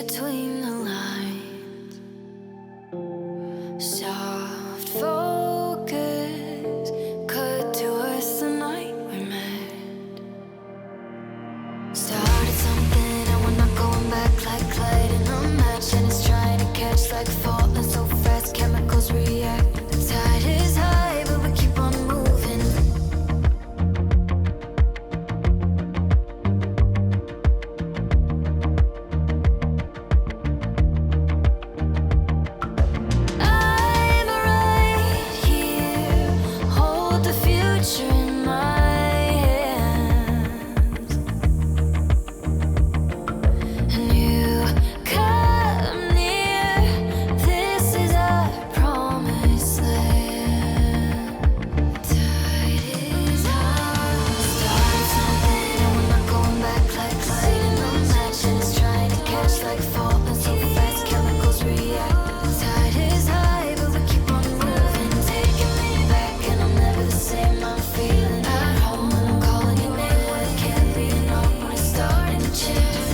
between the lines. Soft focus cut to us the night we met. Started something and we're not going back, like lighting a match, and it's trying to catch like falling so fast, chemicals react. The tide is high, but we keep on moving. I'm right here, hold the future in my hands, and you come near. This is our promised land. Tide is high. Started something and we're not going back, like lighting a match, and it's trying to catch like falling so fast, chemicals react. The tide is high, but we keep on moving, taking me back, and I'm never the same. I'm feeling at home, and I'm calling your name when it can't be enough, when it's starting to change.